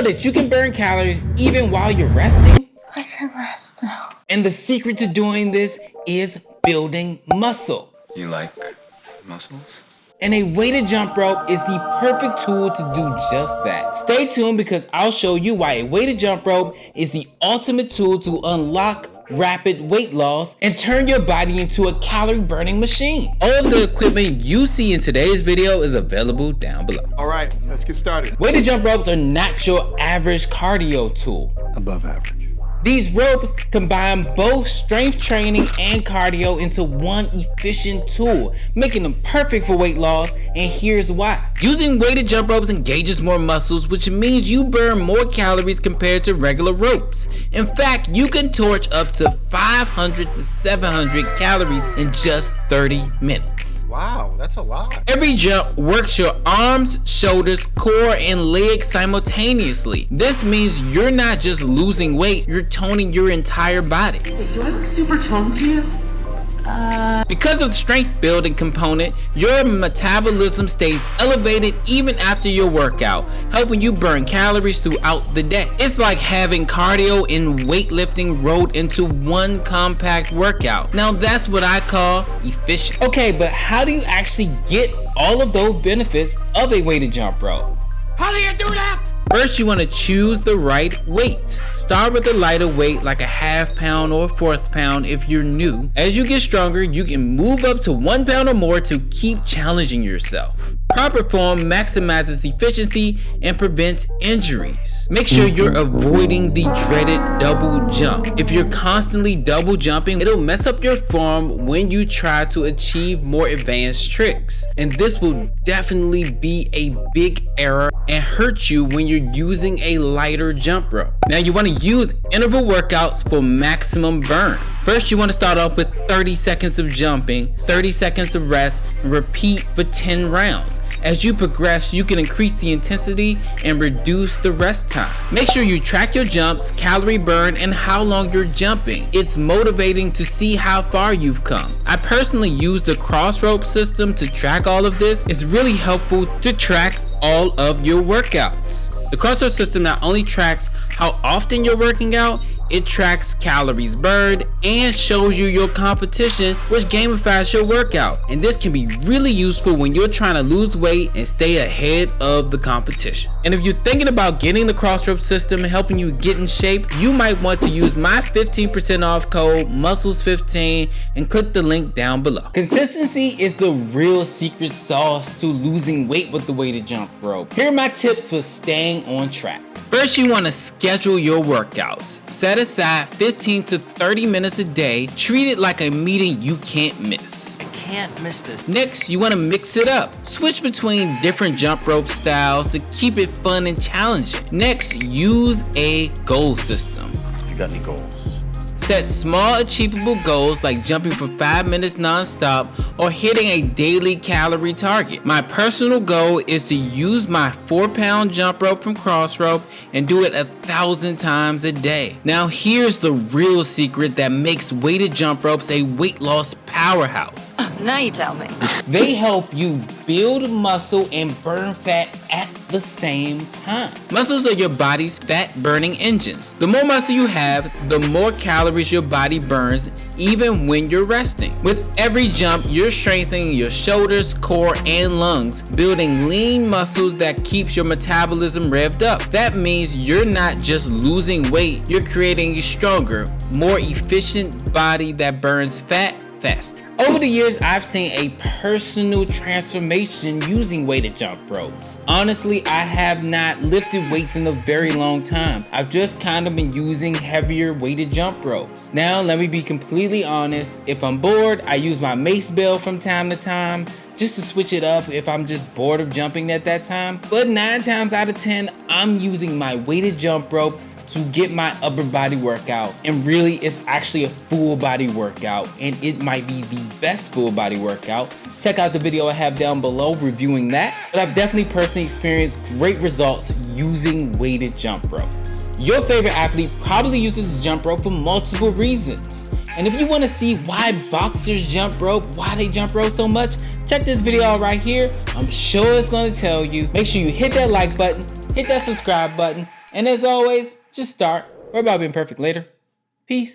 know that you can burn calories even while you're resting? I can rest now. And the secret to doing this is building muscle. You like muscles? And a weighted jump rope is the perfect tool to do just that. Stay tuned because I'll show you why a weighted jump rope is the ultimate tool to unlock rapid weight loss and turn your body into a calorie burning machine. All of the equipment you see in today's video is available down below. All right, let's get started. Weighted jump ropes are not your average cardio tool. Above average. These ropes combine both strength training and cardio into one efficient tool, making them perfect for weight loss, and here's why. Using weighted jump ropes engages more muscles, which means you burn more calories compared to regular ropes. In fact, you can torch up to 500 to 700 calories in just 30 minutes. Wow, that's a lot. Every jump works your arms, shoulders, core, and legs simultaneously. This means you're not just losing weight, you're toning your entire body. Wait, do I look super toned to you? Because of the strength building component, your metabolism stays elevated even after your workout, helping you burn calories throughout the day. It's like having cardio and weightlifting rolled into one compact workout. Now that's what I call efficient. Okay, but how do you actually get all of those benefits of a weighted jump rope? How do you do that? First, you want to choose the right weight. Start with a lighter weight like a ½ pound or 1/4 pound if you're new. As you get stronger, you can move up to 1 pound or more to keep challenging yourself. Proper form maximizes efficiency and prevents injuries. Make sure you're avoiding the dreaded double jump. If you're constantly double jumping, it'll mess up your form when you try to achieve more advanced tricks. And this will definitely be a big error and hurt you when you're using a lighter jump rope. Now you want to use interval workouts for maximum burn. First, you want to start off with 30 seconds of jumping, 30 seconds of rest, and repeat for 10 rounds. As you progress, you can increase the intensity and reduce the rest time. Make sure you track your jumps, calorie burn, and how long you're jumping. It's motivating to see how far you've come. I personally use the cross rope system to track all of this. It's really helpful to track all of your workouts. The cross-rope system not only tracks how often you're working out, it tracks calories burned and shows you your competition, which gamifies your workout. And this can be really useful when you're trying to lose weight and stay ahead of the competition. And if you're thinking about getting the cross-rope system and helping you get in shape, you might want to use my 15% off code MUSCLES15 and click the link down below. Consistency is the real secret sauce to losing weight with the weighted jump rope. Here are my tips for staying on track. First, you want to schedule your workouts. Set aside 15 to 30 minutes a day. Treat it like a meeting you can't miss. I can't miss this. Next, you want to mix it up. Switch between different jump rope styles to keep it fun and challenging. Next, use a goal system. You got any goals? Set small achievable goals like jumping for 5 minutes non-stop or hitting a daily calorie target. My personal goal is to use my 4-pound jump rope from Crossrope and do it 1,000 times a day. Now here's the real secret that makes weighted jump ropes a weight loss powerhouse. Now you tell me. They help you build muscle and burn fat at the same time. Muscles are your body's fat burning engines. The more muscle you have, the more calories your body burns even when you're resting. With every jump, you're strengthening your shoulders, core, and lungs, building lean muscles that keeps your metabolism revved up. That means you're not just losing weight, you're creating a stronger, more efficient body that burns fat faster. Over the years, I've seen a personal transformation using weighted jump ropes. Honestly, I have not lifted weights in a very long time. I've just kind of been using heavier weighted jump ropes. Now, let me be completely honest. If I'm bored, I use my mace bell from time to time just to switch it up if I'm just bored of jumping at that time. But 9 times out of 10, I'm using my weighted jump rope to get my upper body workout. And really, it's actually a full body workout, and it might be the best full body workout. Check out the video I have down below reviewing that. But I've definitely personally experienced great results using weighted jump ropes. Your favorite athlete probably uses the jump rope for multiple reasons. And if you want to see why boxers jump rope, why they jump rope so much, check this video out right here. I'm sure it's going to tell you. Make sure you hit that like button, hit that subscribe button, And as always, just start. Worry about being perfect later. Peace.